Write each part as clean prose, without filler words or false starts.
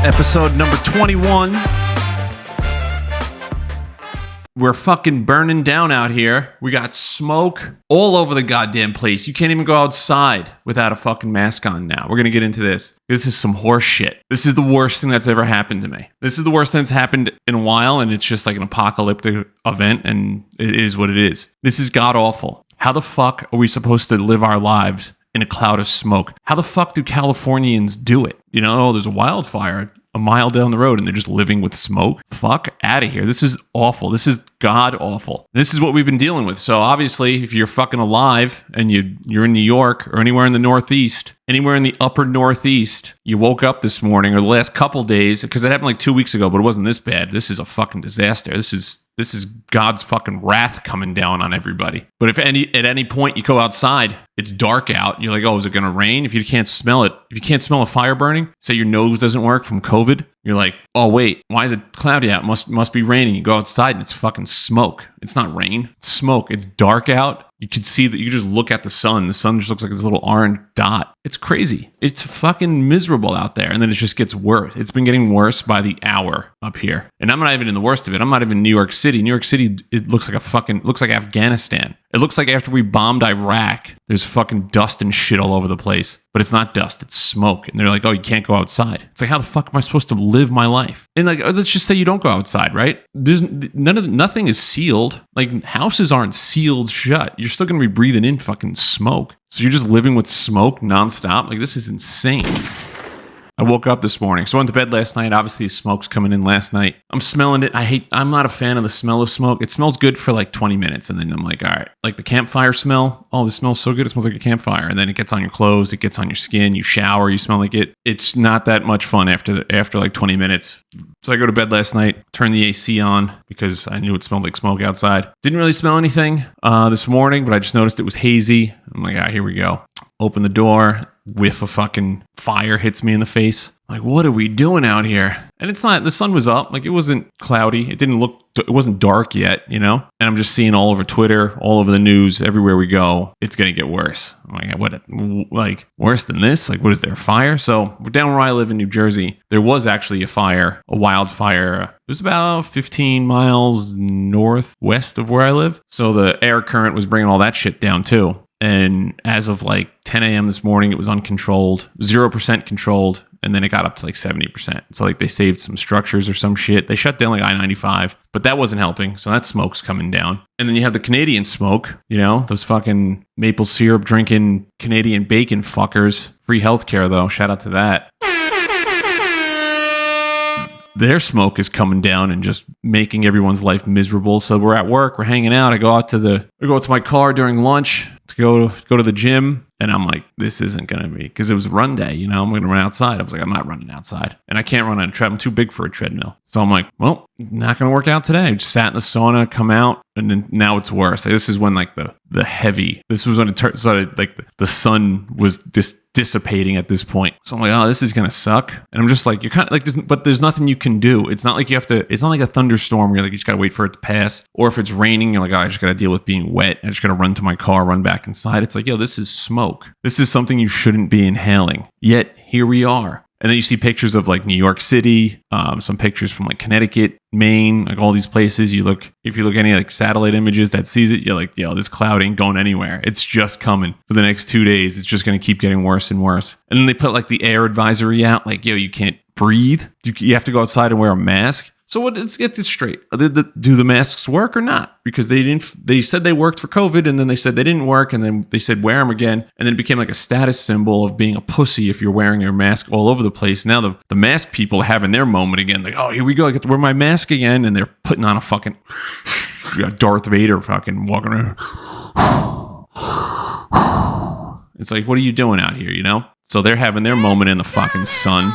Episode number 21. We're fucking burning down out here. We got smoke all over the goddamn place. You can't even go outside without a fucking mask on now. We're going to get into this. This is some horse shit. This is the worst thing that's ever happened to me. This is the worst thing that's happened in a while, and it's just like an apocalyptic event, and it is what it is. This is god awful. How the fuck are we supposed to live our lives in a cloud of smoke? How the fuck do Californians do it? You know, there's a wildfire a mile down the road and they're just living with smoke. Fuck out of here. This is awful. This is god awful. This is what we've been dealing with. So obviously, if you're fucking alive and you're in New York or anywhere in the Northeast, anywhere in the upper Northeast, you woke up this morning or the last couple days, because it happened like 2 weeks ago, but it wasn't this bad. This is a fucking disaster. This is God's fucking wrath coming down on everybody. But if at any point you go outside, it's dark out, you're like, oh, is it going to rain? If you can't smell it, if you can't smell a fire burning, say your nose doesn't work from COVID, you're like, oh, wait, why is it cloudy out? Must be raining. You go outside and it's fucking smoke. It's not rain. It's smoke. It's dark out. You can see that you just look at the sun. The sun just looks like this little orange dot. It's crazy. It's fucking miserable out there. And then it just gets worse. It's been getting worse by the hour up here. And I'm not even in the worst of it. I'm not even in New York City. New York City, it looks like Afghanistan. It looks like after we bombed Iraq, there's fucking dust and shit all over the place. But it's not dust, it's smoke. And they're like, oh, you can't go outside. It's like, how the fuck am I supposed to live my life? And like, let's just say you don't go outside, right? There's nothing is sealed. Like, houses aren't sealed shut. You're still going to be breathing in fucking smoke. So you're just living with smoke nonstop? Like, this is insane. I woke up this morning. So I went to bed last night. Obviously, the smoke's coming in last night. I'm smelling it. I'm not a fan of the smell of smoke. It smells good for like 20 minutes. And then I'm like, all right, like the campfire smell. Oh, this smells so good. It smells like a campfire. And then it gets on your clothes. It gets on your skin. You shower. You smell like it. It's not that much fun after like 20 minutes. So I go to bed last night, turn the AC on because I knew it smelled like smoke outside. Didn't really smell anything this morning, but I just noticed it was hazy. I'm like, here we go. Open the door. Whiff of fucking fire hits me in the face. Like, what are we doing out here? And it's not, the sun was up. Like, it wasn't cloudy. It wasn't dark yet, you know? And I'm just seeing all over Twitter, all over the news, everywhere we go, it's going to get worse. I'm like, what? Like, worse than this? Like, what is there, fire? So, down where I live in New Jersey, there was actually a wildfire. It was about 15 miles northwest of where I live. So the air current was bringing all that shit down too. And as of like 10 a.m. this morning, it was uncontrolled, 0% controlled. And then it got up to like 70%. So like they saved some structures or some shit. They shut down like I-95, but that wasn't helping. So that smoke's coming down. And then you have the Canadian smoke, you know, those fucking maple syrup drinking Canadian bacon fuckers. Free healthcare though. Shout out to that. Their smoke is coming down and just making everyone's life miserable. So we're at work, we're hanging out. I go out to my car during lunch to go to the gym. And I'm like, this isn't going to be, because it was run day, you know, I'm going to run outside. I was like, I'm not running outside. And I can't run on a treadmill. I'm too big for a treadmill. So I'm like, well, not going to work out today. I just sat in the sauna, come out, and then now it's worse. Like, this is when like this was when it started, like the sun was dissipating at this point. So I'm like, oh, this is going to suck. And I'm just like, you're kind of like, but there's nothing you can do. It's not like it's not like a thunderstorm where you're like, you just got to wait for it to pass. Or if it's raining, you're like, oh, I just got to deal with being wet. I just got to run to my car, run back inside. It's like, yo, this is smoke. This is something you shouldn't be inhaling. Yet here we are. And then you see pictures of like New York City, some pictures from like Connecticut, Maine, like all these places. If you look at any like satellite images that sees it, you're like, yo, this cloud ain't going anywhere. It's just coming for the next 2 days. It's just going to keep getting worse and worse. And then they put like the air advisory out, like, yo, you can't breathe. You have to go outside and wear a mask. So let's get this straight. Do the masks work or not? Because they said they worked for COVID, and then they said they didn't work, and then they said wear them again. And then it became like a status symbol of being a pussy if you're wearing your mask all over the place. Now the mask people are having their moment again. Like, oh, here we go. I get to wear my mask again. And they're putting on a fucking Darth Vader fucking walking around. It's like, what are you doing out here, you know? So they're having their moment in the fucking sun.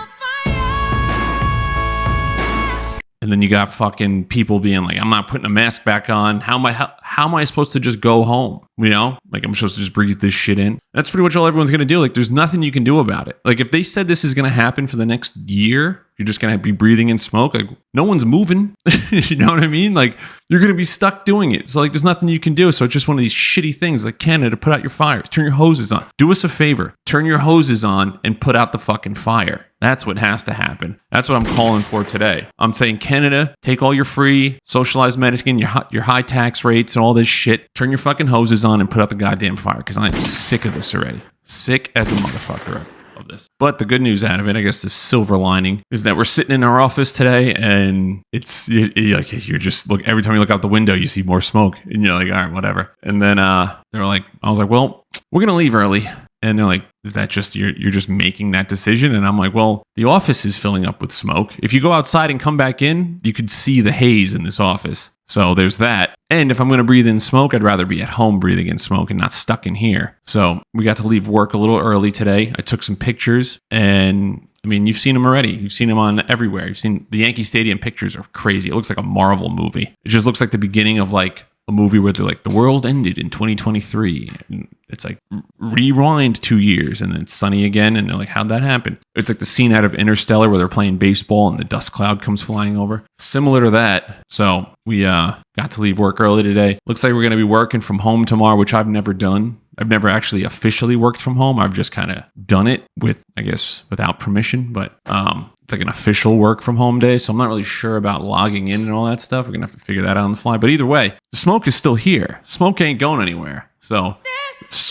And then you got fucking people being like, I'm not putting a mask back on. How am I supposed to just go home? You know, like I'm supposed to just breathe this shit in. That's pretty much all everyone's going to do. Like there's nothing you can do about it. Like if they said this is going to happen for the next year, you're just going to be breathing in smoke. Like no one's moving. You know what I mean? Like you're going to be stuck doing it. So like there's nothing you can do. So it's just one of these shitty things like Canada, put out your fires, turn your hoses on. Do us a favor, turn your hoses on and put out the fucking fire. That's what has to happen. That's what I'm calling for today. I'm saying, Canada, take all your free socialized medicine, your high tax rates and all this shit. Turn your fucking hoses on and put out the goddamn fire, because I'm sick of this already. Sick as a motherfucker of this. But the good news out of it, I guess the silver lining, is that we're sitting in our office today, and it's like you're just look, every time you look out the window, you see more smoke, and you're like, all right, whatever. And then they're like, I was like, well, we're gonna leave early. And they're like, is that just you're just making that decision? And I'm like, well, the office is filling up with smoke. If you go outside and come back in, you could see the haze in this office. So there's that. And if I'm going to breathe in smoke, I'd rather be at home breathing in smoke and not stuck in here. So we got to leave work a little early today. I took some pictures, and I mean, you've seen them already. You've seen them on everywhere. You've seen the Yankee Stadium pictures are crazy. It looks like a Marvel movie. It just looks like the beginning of like a movie where they're like, the world ended in 2023. And it's like, rewind 2 years and then it's sunny again. And they're like, how'd that happen? It's like the scene out of Interstellar where they're playing baseball and the dust cloud comes flying over. Similar to that. So we got to leave work early today. Looks like we're going to be working from home tomorrow, which I've never done. I've never actually officially worked from home. I've just kind of done it with, I guess, without permission. But it's like an official work from home day. So I'm not really sure about logging in and all that stuff. We're going to have to figure that out on the fly. But either way, the smoke is still here. Smoke ain't going anywhere. So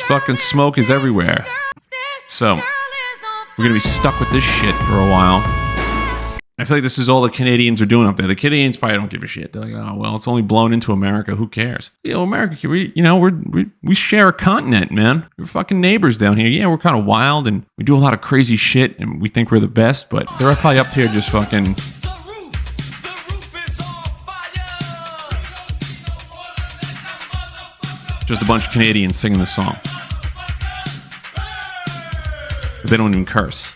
fucking smoke is everywhere. So we're going to be stuck with this shit for a while. I feel like this is all the Canadians are doing up there. The Canadians probably don't give a shit. They're like, oh, well, it's only blown into America. Who cares? America, we share a continent, man. We're fucking neighbors down here. Yeah, we're kind of wild and we do a lot of crazy shit and we think we're the best, but they're probably up here just fucking... just a bunch of Canadians singing this song. But they don't even curse.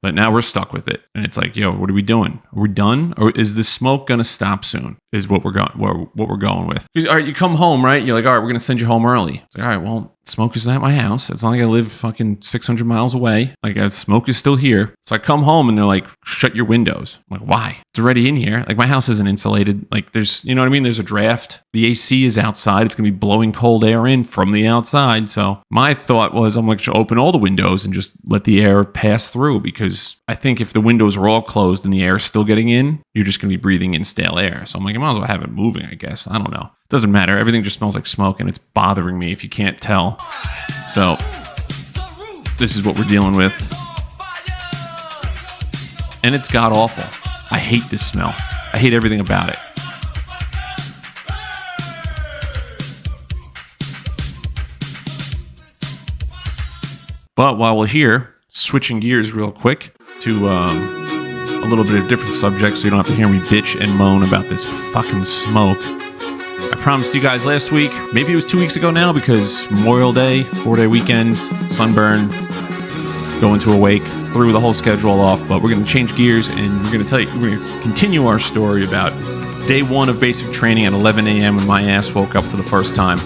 But now we're stuck with it. And it's like, yo, what are we doing? Are we done? Or is the smoke going to stop soon? Is what we're going with. All right, you come home, right? You're like, all right, we're going to send you home early. It's like, all right, well, smoke isn't at my house. It's not like I live fucking 600 miles away. Like, smoke is still here. So I come home and they're like, shut your windows. I'm like, why? It's already in here. Like, my house isn't insulated. Like, there's, you know what I mean? There's a draft. The AC is outside. It's going to be blowing cold air in from the outside. So my thought was, I'm like, open all the windows and just let the air pass through, because I think if the windows are all closed and the air is still getting in, you're just going to be breathing in stale air. So I'm like, I might as well have it moving, I guess. I don't know. Doesn't matter. Everything just smells like smoke and it's bothering me if you can't tell. So this is what we're dealing with. And it's god awful. I hate this smell. I hate everything about it. But while we're here, switching gears real quick to a little bit of different subjects so you don't have to hear me bitch and moan about this fucking smoke. I promised you guys last week, maybe it was 2 weeks ago now, because Memorial Day, 4-day weekends, sunburn, going to a wake, threw the whole schedule off, but we're going to change gears and we're going to continue our story about day one of basic training at 11 a.m. when my ass woke up for the first time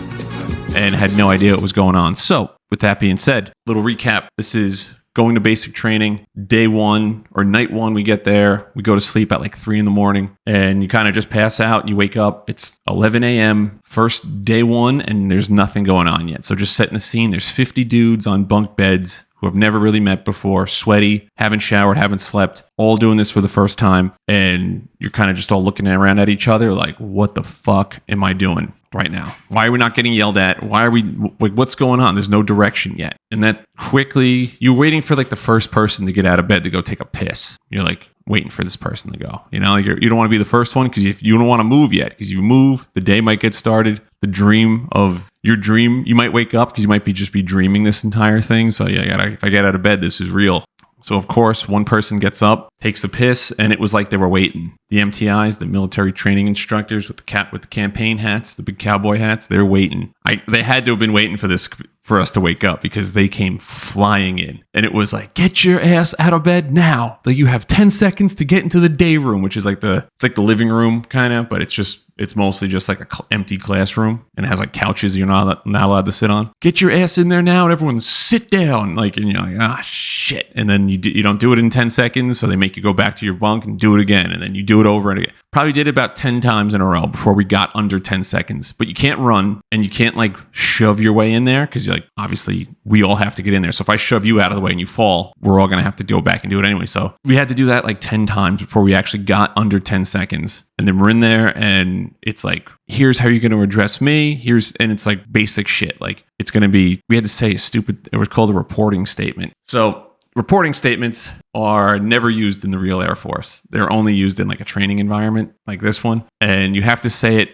and had no idea what was going on. So with that being said, little recap. This is going to basic training, day one or night one. We get there, we go to sleep at like 3 a.m. and you kind of just pass out and you wake up. It's 11 a.m. first day one and there's nothing going on yet. So just setting the scene. There's 50 dudes on bunk beds who have never really met before, sweaty, haven't showered, haven't slept, all doing this for the first time. And you're kind of just all looking around at each other like, what the fuck am I doing right now? Why are we not getting yelled at? Why are we, like, what's going on? There's no direction yet. And that quickly, you're waiting for like the first person to get out of bed to go take a piss. You're like waiting for this person to go. You know, like you don't want to be the first one, because if you don't want to move yet, because you move, the day might get started. The dream of your dream, you might wake up because you might just be dreaming this entire thing. So yeah, if I get out of bed, this is real. So of course, one person gets up, takes a piss, and it was like they were waiting. The MTIs, the military training instructors with the campaign hats, the big cowboy hats, they're waiting. They had to have been waiting for this, for us to wake up, because they came flying in. And it was like, get your ass out of bed now. Like, you have 10 seconds to get into the day room, which is like it's like the living room kind of, but it's just It's mostly just like a empty classroom and it has like couches you're not allowed to sit on. Get your ass in there now and everyone sit down. Like, and you're like, ah, shit. And then you don't do it in 10 seconds. So they make you go back to your bunk and do it again. And then you do it over and again. Probably did it about 10 times in a row before we got under 10 seconds. But you can't run and you can't like shove your way in there because like obviously we all have to get in there. So if I shove you out of the way and you fall, we're all going to have to go back and do it anyway. So we had to do that like 10 times before we actually got under 10 seconds. And then we're in there and it's like, here's how you're going to address me. And it's like basic shit. Like it's going to be, we had to say it was called a reporting statement. So reporting statements are never used in the real Air Force. They're only used in like a training environment like this one. And you have to say it.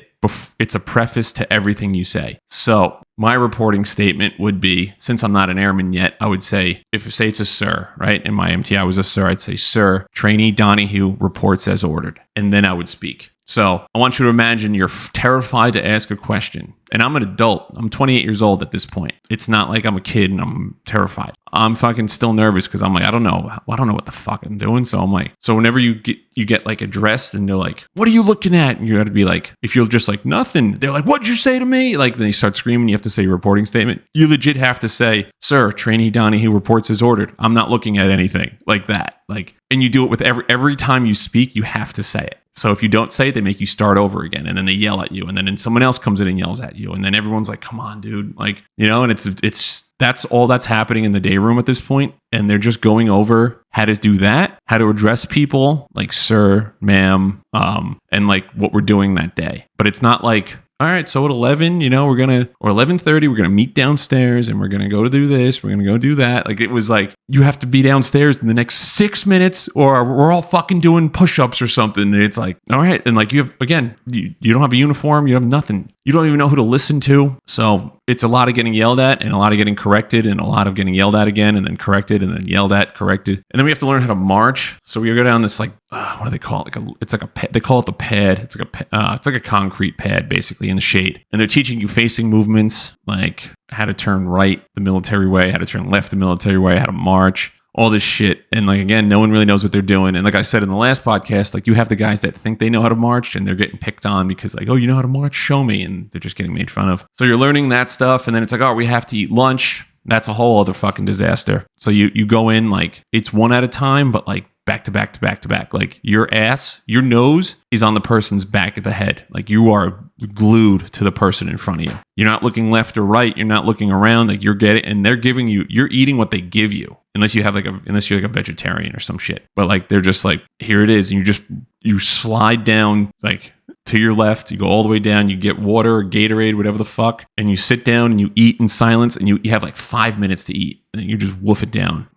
It's a preface to everything you say. So my reporting statement would be, since I'm not an airman yet, I would say, say it's a sir, right? In my MTI was a sir. I'd say, sir, trainee Donahue reports as ordered. And then I would speak. So I want you to imagine you're terrified to ask a question. And I'm an adult. I'm 28 years old at this point. It's not like I'm a kid and I'm terrified. I'm fucking still nervous because I'm like, I don't know what the fuck I'm doing. So I'm like, so whenever you get like addressed and they're like, what are you looking at? And you got to be like, if you're just like nothing, they're like, what'd you say to me? Like then they start screaming. You have to say your reporting statement. You legit have to say, sir, trainee Donahue reports as ordered. I'm not looking at anything like that. Like, and you do it with every time you speak, you have to say it. So if you don't say it, they make you start over again. And then they yell at you. And then someone else comes in and yells at you. And then everyone's like, come on, dude. Like, you know, and that's all that's happening in the day room at this point. And they're just going over how to do that, how to address people like sir, ma'am, and like what we're doing that day. But it's not like, all right, so at 11, or 11:30, we're going to meet downstairs and we're going to go to do this. We're going to go do that. Like it was like, you have to be downstairs in the next 6 minutes or we're all fucking doing push-ups or something. And it's like, all right. And like you have, again, you don't have a uniform. You have nothing. You don't even know who to listen to. So it's a lot of getting yelled at and a lot of getting corrected and a lot of getting yelled at again and then corrected and then yelled at, corrected. And then we have to learn how to march. So we go down this like, what do they call it? They call it the pad. It's like a concrete pad basically in the shade. And they're teaching you facing movements, like how to turn right the military way, how to turn left the military way, how to march, all this shit. And like, again, no one really knows what they're doing. And like I said in the last podcast, like you have the guys that think they know how to march and they're getting picked on because like, oh, you know how to march? Show me. And they're just getting made fun of. So you're learning that stuff. And then it's like, oh, we have to eat lunch. That's a whole other fucking disaster. So you go in like it's one at a time, but like back to back to back to back. Like your nose is on the person's back of the head. Like you are glued to the person in front of you. You're not looking left or right. You're not looking around. Like you're getting, and they're giving you, you're eating what they give you. Unless you're like a vegetarian or some shit. But like, they're just like, here it is. And you slide down like to your left. You go all the way down. You get water or Gatorade, whatever the fuck. And you sit down and you eat in silence. And you have like 5 minutes to eat. And you just woof it down.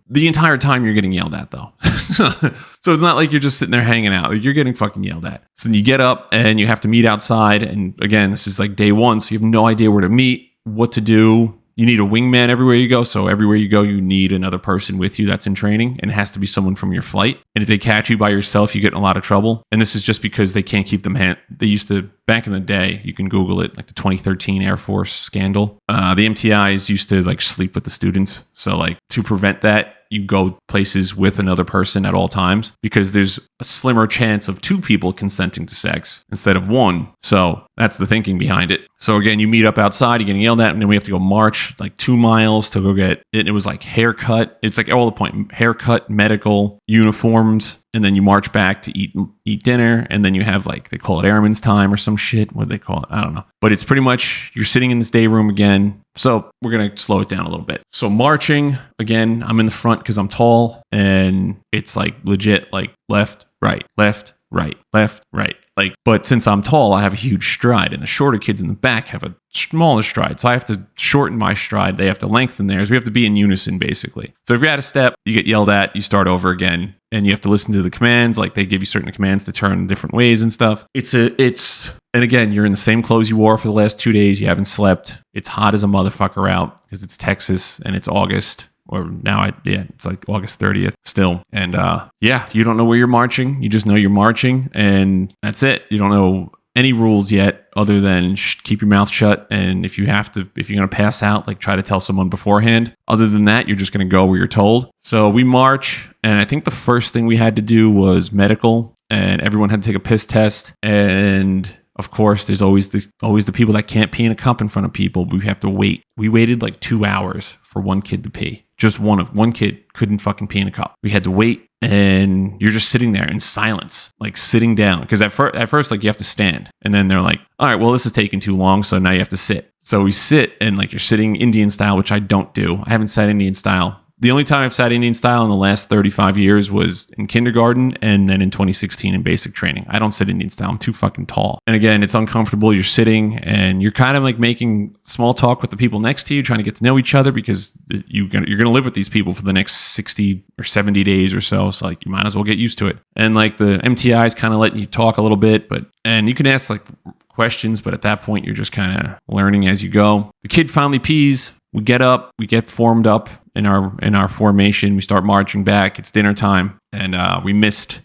The entire time you're getting yelled at though. So it's not like you're just sitting there hanging out. Like, you're getting fucking yelled at. So then you get up and you have to meet outside. And again, this is like day one. So you have no idea where to meet, what to do. You need a wingman everywhere you go. So everywhere you go, you need another person with you that's in training, and it has to be someone from your flight. And if they catch you by yourself, you get in a lot of trouble. And this is just because they can't keep them they used to, back in the day, you can Google it, like the 2013 Air Force scandal. The MTIs used to like sleep with the students. So like to prevent that, you go places with another person at all times because there's a slimmer chance of two people consenting to sex instead of one. So that's the thinking behind it. So again, you meet up outside, you're getting yelled at, and then we have to go march like 2 miles to go get it. It was like haircut. It's like all the point, haircut, medical, uniformed. And then you march back to eat dinner. And then you have like, they call it airman's time or some shit. What do they call it? I don't know. But it's pretty much, you're sitting in this day room again. So we're going to slow it down a little bit. So marching, again, I'm in the front because I'm tall. And it's like legit like left, right, left, right, left, right. Like, but since I'm tall, I have a huge stride, and the shorter kids in the back have a smaller stride. So I have to shorten my stride. They have to lengthen theirs. We have to be in unison, basically. So if you're out of step, you get yelled at, you start over again, and you have to listen to the commands. Like, they give you certain commands to turn different ways and stuff. And again, you're in the same clothes you wore for the last 2 days. You haven't slept. It's hot as a motherfucker out because it's Texas and it's August. Or now, it's like August 30th still. And you don't know where you're marching. You just know you're marching, and that's it. You don't know any rules yet other than keep your mouth shut. And if you're going to pass out, like try to tell someone beforehand. Other than that, you're just going to go where you're told. So we march. And I think the first thing we had to do was medical, and everyone had to take a piss test. And Of course, there's always the people that can't pee in a cup in front of people. But we have to wait. We waited like 2 hours for one kid to pee. Just one kid couldn't fucking pee in a cup. We had to wait, and you're just sitting there in silence, like sitting down. Because at first, like you have to stand, and then they're like, all right, well, this is taking too long, so now you have to sit. So we sit, and like you're sitting Indian style, which I don't do. I haven't sat Indian style. The only time I've sat Indian style in the last 35 years was in kindergarten and then in 2016 in basic training. I don't sit Indian style. I'm too fucking tall. And again, it's uncomfortable. You're sitting and you're kind of like making small talk with the people next to you, trying to get to know each other because you're going to live with these people for the next 60 or 70 days or so. So like you might as well get used to it. And like the MTI is kind of letting you talk a little bit, and you can ask like questions, but at that point you're just kind of learning as you go. The kid finally pees. We get up, we get formed up in our formation. We start marching back. It's dinner time, and we missed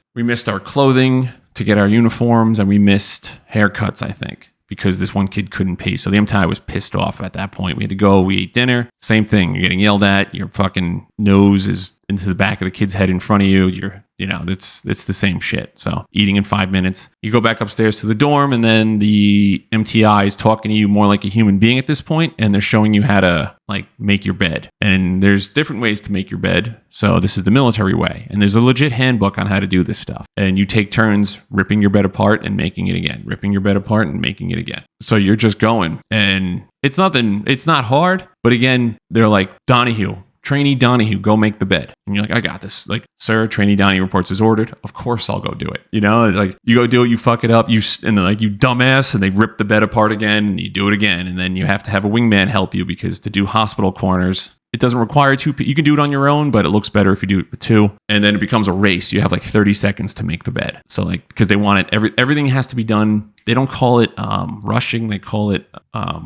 our clothing to get our uniforms, and we missed haircuts, I think, because this one kid couldn't pee. So the MTI was pissed off at that point. We had to go. We ate dinner. Same thing. You're getting yelled at. Your fucking nose is into the back of the kid's head in front of you. It's the same shit. So eating in 5 minutes. You go back upstairs to the dorm, and then the MTI is talking to you more like a human being at this point, and they're showing you how to like make your bed. And there's different ways to make your bed. So this is the military way. And there's a legit handbook on how to do this stuff. And you take turns ripping your bed apart and making it again, ripping your bed apart and making it again. So you're just going, and it's not hard, but again, they're like, Donahue, trainee Donahue, go make the bed. And you're like, I got this. Like, sir, trainee Donahue reports as ordered. Of course I'll go do it. Like you go do it, you fuck it up, and then like you dumbass, and they rip the bed apart again, and you do it again. And then you have to have a wingman help you because to do hospital corners, it doesn't require two. You can do it on your own, but it looks better if you do it with two. And then it becomes a race. You have like 30 seconds to make the bed. So like, because they want it, everything has to be done. They don't call it rushing. They call it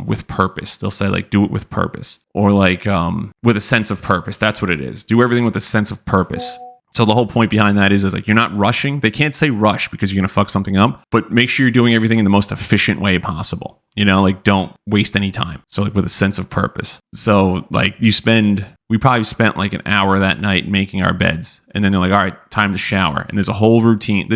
with purpose. They'll say like, do it with purpose, or like with a sense of purpose. That's what it is. Do everything with a sense of purpose. So the whole point behind that is like, you're not rushing. They can't say rush because you're going to fuck something up, but make sure you're doing everything in the most efficient way possible. Like don't waste any time. So like with a sense of purpose. So like we probably spent like an hour that night making our beds. And then they're like, all right, time to shower. And there's a whole routine.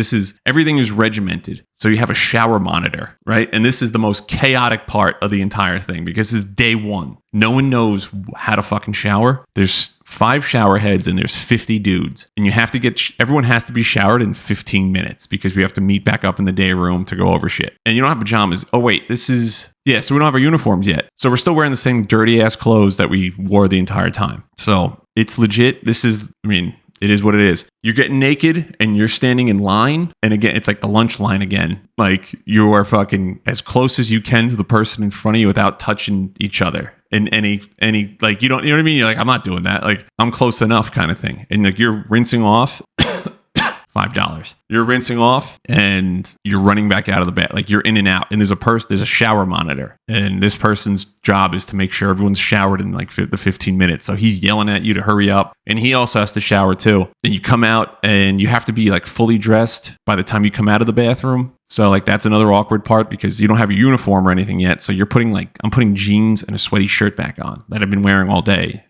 Everything is regimented. So you have a shower monitor, right? And this is the most chaotic part of the entire thing because it's day one. No one knows how to fucking shower. There's 5 shower heads and there's 50 dudes. And you have to everyone has to be showered in 15 minutes because we have to meet back up in the day room to go over shit. And you don't have pajamas. Oh, wait, so we don't have our uniforms yet. So we're still wearing the same dirty ass clothes that we wore the entire time. So it's legit. It is what it is. You're getting naked and you're standing in line. And again, it's like the lunch line again. Like you are fucking as close as you can to the person in front of you without touching each other. And any like, you know what I mean? You're like, I'm not doing that. Like I'm close enough kind of thing. And like you're rinsing off. $5. You're rinsing off and you're running back out of the bed. Like you're in and out. And there's a shower monitor. And this person's job is to make sure everyone's showered in like the 15 minutes. So he's yelling at you to hurry up. And he also has to shower too. And you come out and you have to be like fully dressed by the time you come out of the bathroom. So like that's another awkward part because you don't have your uniform or anything yet. So I'm putting jeans and a sweaty shirt back on that I've been wearing all day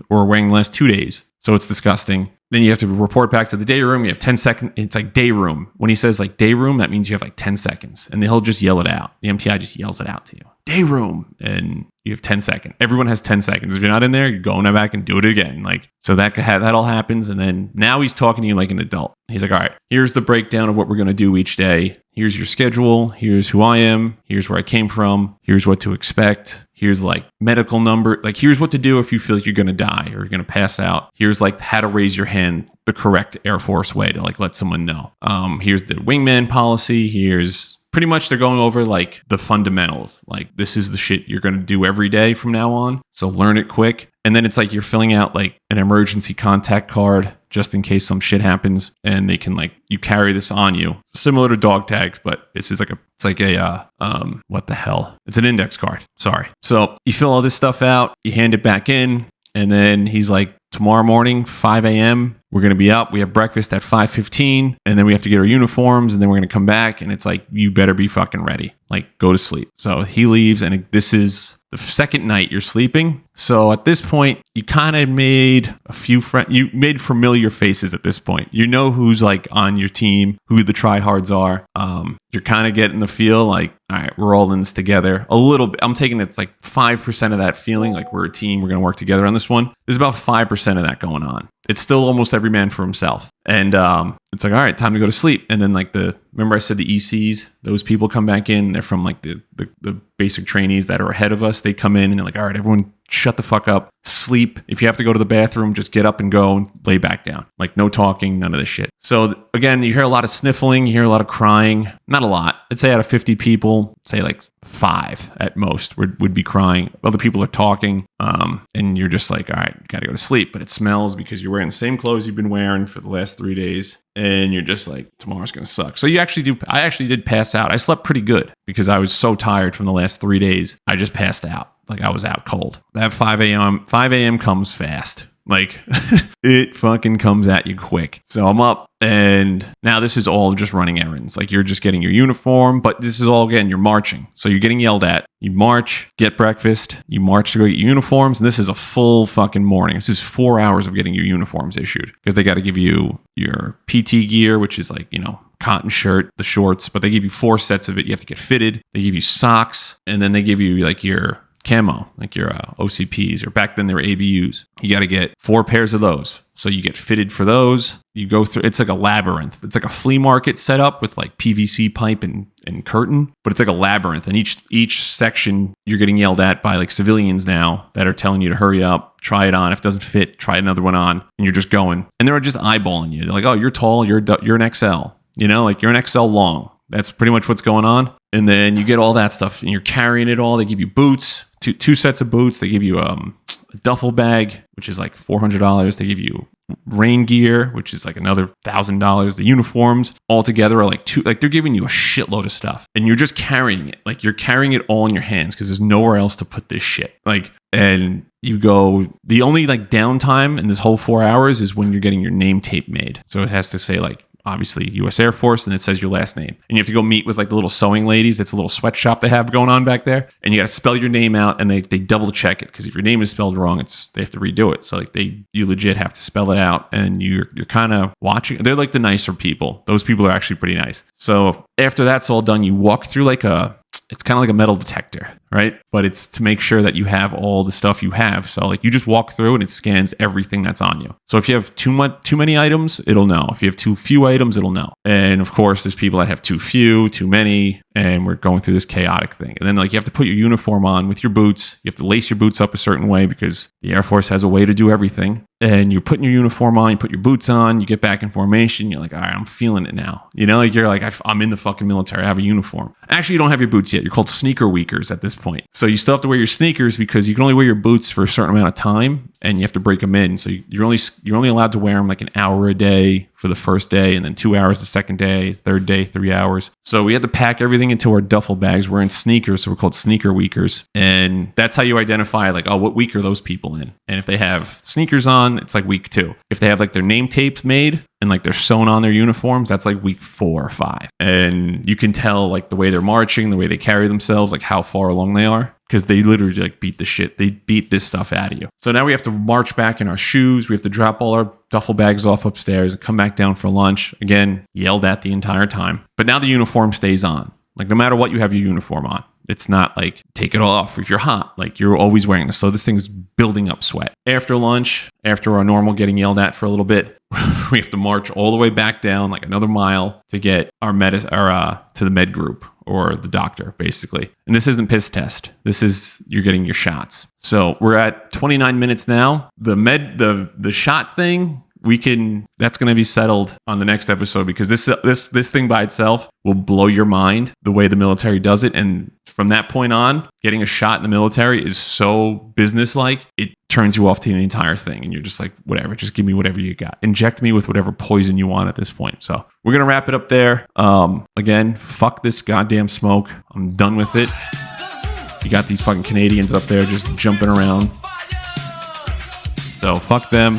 or wearing the last 2 days. So it's disgusting. Then you have to report back to the day room. You have 10 seconds. It's like day room. When he says like day room, that means you have like 10 seconds. And he'll just yell it out. The MTI just yells it out to you. Day room. And you have 10 seconds. Everyone has 10 seconds. If you're not in there, you go back and do it again. Like, so that all happens. And then now he's talking to you like an adult. He's like, all right, here's the breakdown of what we're going to do each day. Here's your schedule. Here's who I am. Here's where I came from. Here's what to expect. Here's like medical number. Like here's what to do if you feel like you're going to die or you're going to pass out. Here's like how to raise your hand the correct Air Force way to like let someone know. Here's the wingman policy. Here's pretty much they're going over like the fundamentals. Like this is the shit you're going to do every day from now on. So learn it quick. And then it's like you're filling out like an emergency contact card just in case some shit happens, and they can like you carry this on you, similar to dog tags, but this is like what the hell? It's an index card. Sorry. So you fill all this stuff out, you hand it back in, and then he's like, tomorrow morning, 5 a.m., we're going to be up. We have breakfast at 5:15, and then we have to get our uniforms, and then we're going to come back, and it's like, you better be fucking ready. Like, go to sleep. So he leaves, and this is The second night you're sleeping. So at this point, you kind of made a few friends. You made familiar faces at this point. You know who's like on your team, who the tryhards are. You're kind of getting the feel like, all right, we're all in this together. A little bit. I'm taking it's like 5% of that feeling, like we're a team. We're going to work together on this one. There's about 5% of that going on. It's still almost every man for himself. And it's like, all right, time to go to sleep. And then like remember I said the ECs, those people come back in. They're from like the basic trainees that are ahead of us. They come in and they're like, all right, everyone shut the fuck up, sleep. If you have to go to the bathroom, just get up and go and lay back down. Like no talking, none of this shit. So again, you hear a lot of sniffling, you hear a lot of crying. Not a lot. I'd say out of 50 people, say like 5 at most would be crying. Other people are talking. And you're just like, all right, you gotta go to sleep. But it smells because you're wearing the same clothes you've been wearing for the last 3 days. And you're just like, tomorrow's gonna suck. So I actually did pass out. I slept pretty good because I was so tired from the last 3 days. I just passed out. Like I was out cold. That 5 a.m. comes fast. Like it fucking comes at you quick. So I'm up and now this is all just running errands. Like you're just getting your uniform, but this is all again, you're marching. So you're getting yelled at. You march, get breakfast, you march to go get your uniforms. And this is a full fucking morning. This is 4 hours of getting your uniforms issued because they got to give you your PT gear, which is like, cotton shirt, the shorts, but they give you 4 sets of it. You have to get fitted. They give you socks and then they give you like your camo, like your OCPs, or back then they were ABUs. You got to get 4 pairs of those. So you get fitted for those. You go through, it's like a labyrinth. It's like a flea market set up with like PVC pipe and curtain, but it's like a labyrinth. And each section you're getting yelled at by like civilians now that are telling you to hurry up, try it on. If it doesn't fit, try another one on. And you're just going. And they're just eyeballing you. They're like, oh, you're tall, you're an XL. Like you're an XL long. That's pretty much what's going on. And then you get all that stuff and you're carrying it all. They give you boots, two sets of boots. They give you a duffel bag, which is like $400. They give you rain gear, which is like another $1,000. The uniforms all together are like they're giving you a shitload of stuff and you're just carrying it. Like you're carrying it all in your hands because there's nowhere else to put this shit. And you go, the only like downtime in this whole 4 hours is when you're getting your name tape made. So it has to say like, obviously U.S. Air Force, and it says your last name. And you have to go meet with like the little sewing ladies. It's a little sweatshop they have going on back there. And you got to spell your name out, and they double check it because if your name is spelled wrong, they have to redo it. So like you legit have to spell it out, and you're kind of watching. They're like the nicer people. Those people are actually pretty nice. So after that's all done, you walk through like it's kind of like a metal detector, right? But it's to make sure that you have all the stuff you have. So like you just walk through and it scans everything that's on you. So if you have too many items, it'll know. If you have too few items, it'll know. And of course, there's people that have too few, too many, and we're going through this chaotic thing. And then like you have to put your uniform on with your boots. You have to lace your boots up a certain way because the Air Force has a way to do everything. And you're putting your uniform on, you put your boots on, you get back in formation. You're like, all right, I'm feeling it now. Like you're like, I'm in the fucking military. I have a uniform. Actually, you don't have your boots yet. You're called sneaker weakers at this point. So you still have to wear your sneakers because you can only wear your boots for a certain amount of time and you have to break them in. So you're only allowed to wear them like an hour a day for the first day and then 2 hours the second day, third day, 3 hours. So we had to pack everything into our duffel bags. We're in sneakers, so we're called sneaker weakers. And that's how you identify like, oh, what week are those people in? And if they have sneakers on, it's like week 2. If they have like their name tapes made and like they're sewn on their uniforms, that's like week 4 or 5. And you can tell like the way they're marching, the way they carry themselves, like how far along they are. Because they literally like beat the shit. They beat this stuff out of you. So now we have to march back in our shoes. We have to drop all our duffel bags off upstairs and come back down for lunch. Again, yelled at the entire time. But now the uniform stays on. Like no matter what, you have your uniform on. It's not like take it off if you're hot. Like you're always wearing this. So this thing's building up sweat. After lunch, after our normal getting yelled at for a little bit, we have to march all the way back down like another mile to get our to the med group or the doctor, basically. And this isn't piss test. This is you're getting your shots. So we're at 29 minutes now. The shot thing, that's going to be settled on the next episode because this thing by itself will blow your mind the way the military does it. And from that point on, getting a shot in the military is so businesslike, it turns you off to the entire thing. And you're just like, whatever, just give me whatever you got. Inject me with whatever poison you want at this point. So we're going to wrap it up there. Again, fuck this goddamn smoke. I'm done with it. You got these fucking Canadians up there just jumping around. So fuck them.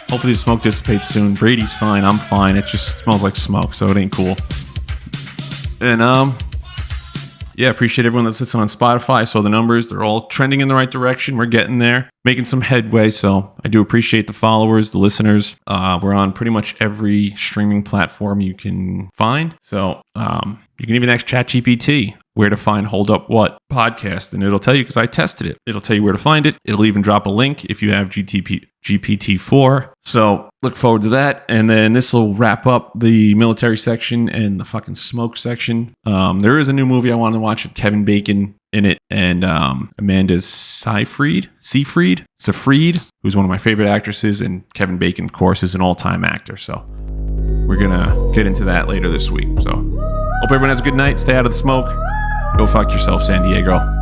Hopefully the smoke dissipates soon. Brady's fine. I'm fine. It just smells like smoke, so it ain't cool. And yeah, appreciate everyone that's listening on Spotify. I saw the numbers. They're all trending in the right direction. We're getting there, making some headway. So I do appreciate the followers, the listeners. We're on pretty much every streaming platform you can find. So you can even ask ChatGPT where to find Hold Up What podcast, and it'll tell you because I tested it. It'll tell you where to find it. It'll even drop a link if you have GPT-4. So look forward to that. And then this will wrap up the military section and the fucking smoke section. There is a new movie I want to watch with Kevin Bacon in it and Amanda Seyfried, who's one of my favorite actresses, and Kevin Bacon, of course, is an all-time actor. So we're going to get into that later this week. So hope everyone has a good night. Stay out of the smoke. Go fuck yourself, San Diego.